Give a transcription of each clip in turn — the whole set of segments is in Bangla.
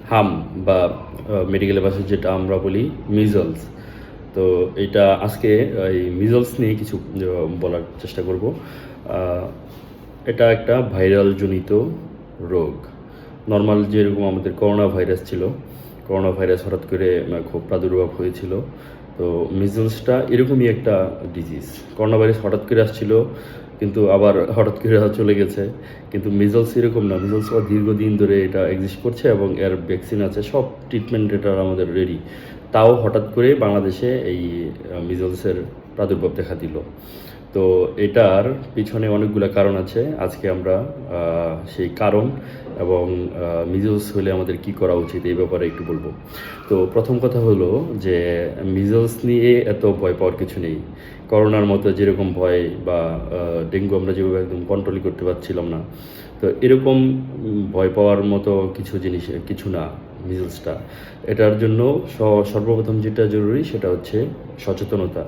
হাম বা মেডিকেল ভাষায় যেটা আমরা বলি মিজলস। তো এটা আজকে এই মিজলস নিয়ে কিছু বলার চেষ্টা করব। আহ, এটা একটা ভাইরাল জনিত রোগ। নর্মাল যেরকম আমাদের করোনা ভাইরাস ছিল, করোনা ভাইরাস হঠাৎ করে খুব প্রাদুর্ভাব হয়েছিল। তো মিজলসটা এরকমই একটা ডিজিজ। করোনা ভাইরাস হঠাৎ করে আসছিল, কিন্তু আবার হঠাৎ করে চলে গেছে। কিন্তু মিজলস এরকম না, মিজলস দীর্ঘদিন ধরে এটা এক্সিস্ট করছে এবং এর ভ্যাকসিন আছে, সব ট্রিটমেন্ট এটার আমাদের রেডি। তাও হঠাৎ করে বাংলাদেশে এই মিজলসের প্রাদুর্ভাব দেখা দিল। তো এটার পিছনে অনেকগুলো কারণ আছে। আজকে আমরা সেই কারণ এবং মিজলস হলে আমাদের কি করা উচিত এই ব্যাপারে একটু বলবো। তো প্রথম কথা হলো যে মিজলস নিয়ে এত ভয় পাওয়ার কিছু নেই। করোনার মতো যেরকম ভয় বা ডেঙ্গু আমরা যেভাবে একদম কন্ট্রোলই করতে পারছিলাম না, তো এরকম ভয় পাওয়ার মতো কিছু জিনিস কিছু না মিজলসটা। এটার জন্য সর্বপ্রথম যেটা জরুরি সেটা হচ্ছে সচেতনতা।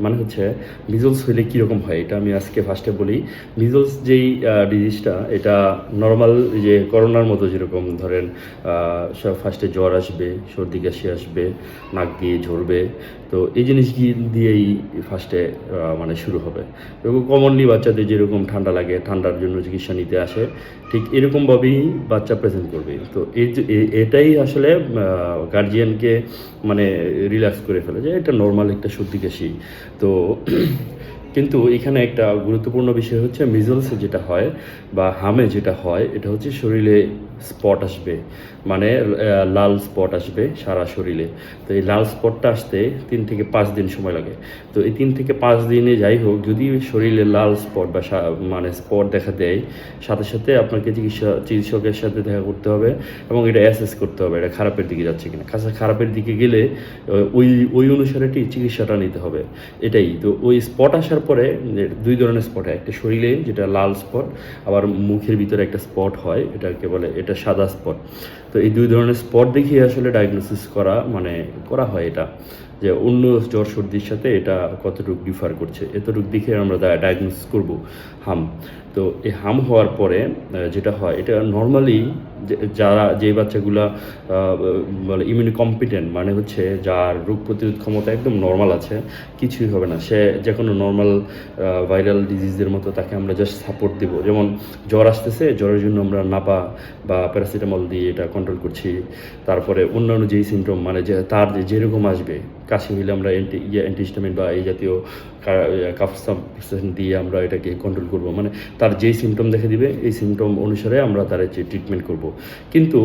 মানে হচ্ছে মিজলস হইলে কীরকম হয় এটা আমি আজকে ফার্স্টে বলি। মিজলস যেই ডিজিজটা, এটা নর্মাল যে করোনার মতো যেরকম ধরেন সব ফার্স্টে জ্বর আসবে, সর্দি কাশি আসবে, নাক দিয়ে ঝরবে। তো এই জিনিস দিয়েই ফার্স্টে মানে শুরু হবে। এবং কমনলি বাচ্চাদের যেরকম ঠান্ডা লাগে, ঠান্ডার জন্য চিকিৎসা নিতে আসে, ঠিক এরকমভাবেই বাচ্চা প্রেজেন্ট করবে। তো এটাই আসলে গার্জিয়ানকে মানে রিল্যাক্স করে ফেলে যে এটা নর্মাল একটা সর্দি কাশি। তো কিন্তু এখানে একটা গুরুত্বপূর্ণ বিষয় হচ্ছে মিজলসে যেটা হয় বা হামে যেটা হয়, এটা হচ্ছে শরীরে স্পট আসবে, মানে লাল স্পট আসবে সারা শরীরে। তো এই লাল স্পটটা আসতে 3 থেকে 5 দিন সময় লাগে। তো এই 3 থেকে 5 দিনে যাই হোক, যদি শরীরে লাল স্পট বা মানে স্পট দেখা দেয়, সাথে সাথে আপনাকে চিকিৎসকের সাথে দেখা করতে হবে এবং এটা অ্যাসেস করতে হবে এটা খারাপের দিকে যাচ্ছে কিনা। খারাপের দিকে গেলে ওই ওই অনুসারে চিকিৎসাটা নিতে হবে। এটাই তো। ওই স্পট আসার পরে 2 ধরনের স্পট হয়, একটা শরীরে যেটা লাল স্পট, আবার মুখের ভিতরে একটা স্পট হয়, এটাকে বলে এটা সাদা স্পট। তো এই 2 ধরনের স্পট দেখিয়ে আসলে ডায়াগনোসিস করা হয় এটা, যে অন্য জ্বর সর্দির সাথে এটা কতটুকু ডিফার করছে, এতটুকু দেখে আমরা ডায়াগনোসিস করব হাম। তো এই হাম হওয়ার পরে যেটা হয়, এটা নর্মালি যে বাচ্চাগুলা বলে ইমিউনি কম্পিটেন্ট, মানে হচ্ছে যার রোগ প্রতিরোধ ক্ষমতা একদম নর্মাল আছে, কিছুই হবে না, সে যে কোনো নর্মাল ভাইরাল ডিজিজের মতো তাকে আমরা জাস্ট সাপোর্ট দেব। যেমন জ্বর আসতেছে, জ্বরের জন্য আমরা নাপা বা প্যারাসিটামল দিয়ে এটা কন্ট্রোল করছি। তারপরে অন্যান্য যেই সিমটম, মানে যে তার যেরকম আসবে, কাশি হইলে আমরা অ্যান্টিহিস্টামিন বা এই জাতীয় কাফ সাপ্রেসেন্ট দিয়ে আমরা এটাকে কন্ট্রোল করব। মানে তার যেই সিমটম দেখে দিবে, এই সিমটম অনুসারে আমরা তার যে ট্রিটমেন্ট করব। কিন্তু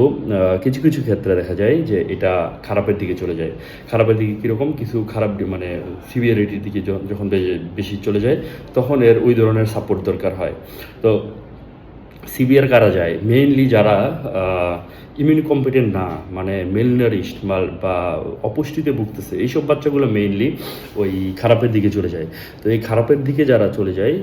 কিছু কিছু ক্ষেত্রে দেখা যায় যে এটা খারাপের দিকে চলে যায়। খারাপের দিকে কীরকম, কিছু খারাপ মানে সিভিয়ারিটির দিকে যখন বেশি চলে যায়, তখন এর ওই ধরনের সাপোর্ট দরকার হয়। তো সিভিয়ার কারা যায়, মেইনলি যারা ইমিউনি কম্পিটেন্ট না, মানে মেলনারিস্ট বা অপুষ্টিতে ভুগতেছে, এইসব বাচ্চাগুলো মেইনলি ওই খারাপের দিকে চলে যায়। তো এই খারাপের দিকে যারা চলে যায়,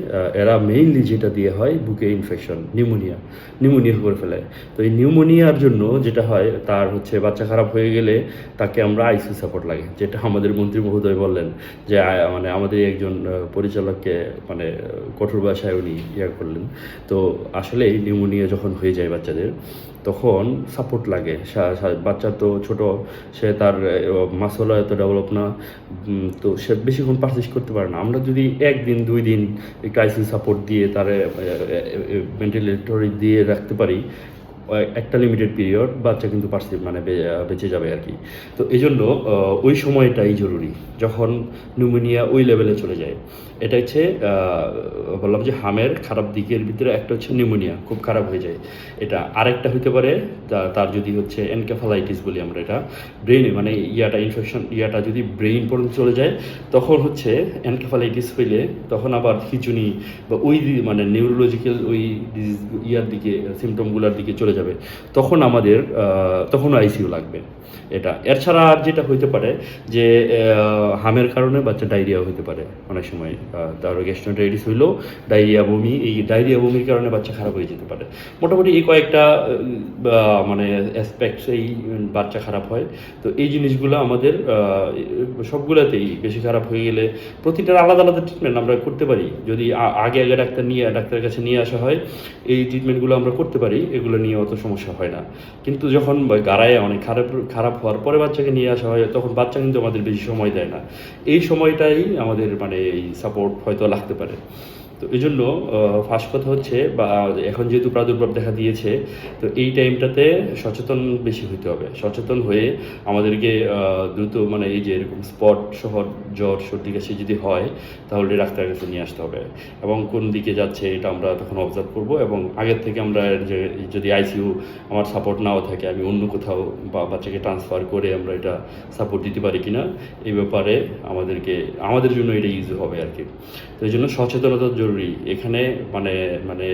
এরা মেইনলি যেটা দিয়ে হয় বুকে ইনফেকশন, নিউমোনিয়া করে ফেলে। তো এই নিউমোনিয়ার জন্য যেটা হয়, তার হচ্ছে বাচ্চা খারাপ হয়ে গেলে তাকে আমরা আইসিইউ সাপোর্ট লাগে, যেটা আমাদের মন্ত্রী মহোদয় বললেন যে মানে আমাদের একজন পরিচালককে মানে কঠোর ভাষায় উনি করলেন। তো আসলে নিউমোনিয়া যখন হয়ে যায় বাচ্চাদের, তখন সাপোর্ট লাগে। বাচ্চা তো ছোট, সে তার মাসলও এত ডেভেলপ না, তো সে বেশিক্ষণ পারচেস করতে পারে না। আমরা যদি 1 দিন 2 দিন একটু আইসিইউ সাপোর্ট দিয়ে তারে ভেন্টিলেটরে দিয়ে রাখতে পারি, একটা লিমিটেড পিরিয়ড, বাচ্চা কিন্তু মানে বেঁচে যাবে আর কি। তো এই জন্য ওই সময়টাই জরুরি, যখন নিউমোনিয়া ওই লেভেলে চলে যায়। এটা হচ্ছে বললাম যে হামের খারাপ দিকের ভিতরে একটা হচ্ছে নিউমোনিয়া খুব খারাপ হয়ে যায়। এটা আরেকটা হতে পারে তার যদি হচ্ছে এনকেফালাইটিস বলি আমরা, এটা ব্রেইনে মানে ইনফেকশন যদি ব্রেইন পর্যন্ত চলে যায়, তখন হচ্ছে এনকেফালাইটিস হইলে তখন আবার খিচুনি বা ওই মানে নিউরোলজিক্যাল ওই ডিজিজ দিকে সিমটমগুলোর দিকে চলে যাবে। তখন আমাদের তখন আইসিইউ লাগবে। এটা এছাড়া আর যেটা হইতে পারে যে হামের কারণে বাচ্চা ডায়রিয়া হইতে পারে অনেক সময়, তার গ্যাস্ট্রোএন্টেরাইটিস হইলেও ডায়রিয়া বমি, এই ডায়রিয়া বমির কারণে বাচ্চা খারাপ হয়ে যেতে পারে। মোটামুটি এই কয়েকটা মানে অ্যাসপেক্টস এই বাচ্চা খারাপ হয়। তো এই জিনিসগুলো আমাদের সবগুলোতেই বেশি খারাপ হয়ে গেলে প্রতিটার আলাদা আলাদা ট্রিটমেন্ট আমরা করতে পারি। যদি আগে ডাক্তারের কাছে নিয়ে আসা হয়, এই ট্রিটমেন্টগুলো আমরা করতে পারি, এগুলো নিয়ে অত অত সমস্যা হয় না। কিন্তু যখন গাড়ায় অনেক খারাপ খারাপ হওয়ার পরে বাচ্চাকে নিয়ে আসা হয়, তখন বাচ্চা কিন্তু আমাদের বেশি সময় দেয় না। এই সময়টাই আমাদের মানে এই সাপোর্ট হয়তো লাগতে পারে। তো এই জন্য ফার্স্ট কথা হচ্ছে, বা এখন যেহেতু প্রাদুর্ভাব দেখা দিয়েছে, তো এই টাইমটাতে সচেতন বেশি হইতে হবে। সচেতন হয়ে আমাদেরকে দ্রুত মানে এই যে এরকম স্পট সহ জ্বর সর্দি কাশি যদি হয়, তাহলে ডাক্তারের কাছে নিয়ে আসতে হবে। এবং কোন দিকে যাচ্ছে এটা আমরা তখন অবজার্ভ করব, এবং আগের থেকে আমরা যে যদি আইসিইউ আমার সাপোর্ট নাও থাকে, আমি অন্য কোথাও বা বাচ্চাকে ট্রান্সফার করে আমরা এটা সাপোর্ট দিতে পারি কিনা, এই ব্যাপারে আমাদের জন্য এটা ইজি হবে আর কি। তো এই জন্য সচেতনতা জরুরি এখানে। মানে মানে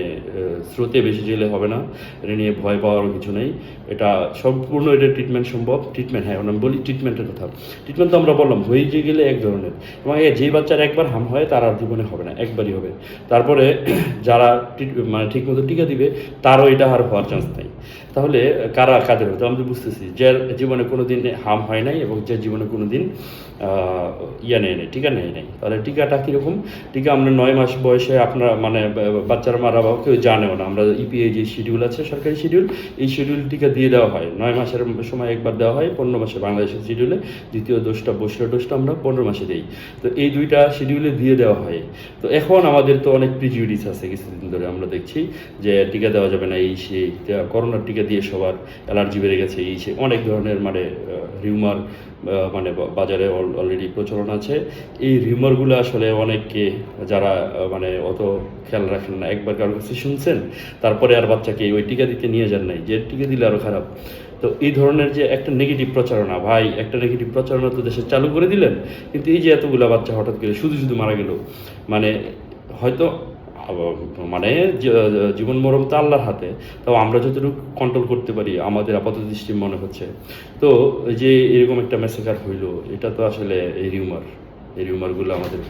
স্রোতে বেশি গেলে হবে না, এটা নিয়ে ভয় পাওয়ারও কিছু নেই। এটা সম্পূর্ণ এটা ট্রিটমেন্ট সম্ভব। ট্রিটমেন্ট, হ্যাঁ আমি বলি ট্রিটমেন্টের কথা। ট্রিটমেন্ট তো আমরা বললাম হয়ে যে গেলে এক ধরনের, এবং যেই বাচ্চার একবার হাম হয় তার আর জীবনে হবে না, একবারই হবে। তারপরে যারা মানে ঠিকমতো টিকা দিবে তারও এটা আর হওয়ার চান্স নেই। তাহলে কাদের হবে? তো আমরা বুঝতেছি যে জীবনে কোনো দিন হাম হয় নাই এবং যে জীবনে কোনো দিন নেয় নাই, টিকা নেয় নাই। তাহলে টিকাটা কীরকম? টিকা আমরা 9 মাস বয়সে আপনার মানে বাচ্চারা মারা বাবা কেউ জানেও না। আমরা ইপিআই যে শিডিউল আছে, সরকারি শিডিউল, এই শিডিউল টিকা দিয়ে দেওয়া হয় 9 মাসের সময় একবার দেওয়া হয়, 15 মাসে বাংলাদেশের শিডিউলে। দ্বিতীয় ডোজটা বুস্টার ডোজটা আমরা 15 মাসে দিই। তো এই দুইটা শিডিউলে দিয়ে দেওয়া হয়। তো এখন আমাদের তো অনেক প্রিজুডিস আছে, কিছুদিন ধরে আমরা দেখছি যে টিকা দেওয়া যাবে না, এই সেই করোনার টিকা দিয়ে সবার অ্যালার্জি বেড়ে গেছে, এই সেই অনেক ধরনের মানে রিউমার মানে বাজারে অলরেডি প্রচলন আছে। এই রিউমারগুলো আসলে অনেককে যারা মানে অত খেয়াল রাখেন না, একবার কারোর কাছে শুনছেন, তারপরে আর বাচ্চাকে ওই টিকা দিতে নিয়ে যান নাই, যে টিকা দিলে আরও খারাপ। তো এই ধরনের যে একটা নেগেটিভ প্রচারণা, ভাই একটা নেগেটিভ প্রচারণা তো দেশে চালু করে দিলেন, কিন্তু এই যে এতগুলো বাচ্চা হঠাৎ করে শুধু শুধু মারা গেল, মানে হয়তো মানে জীবন মরণ তো আল্লাহর হাতে, তাও আমরা যতটুকু কন্ট্রোল করতে পারি আমাদের আপাতত দৃষ্টি মনে হচ্ছে। তো যে এরকম একটা ম্যাসেকার হইলো, এটা তো আসলে এই রিউমারগুলো আমাদের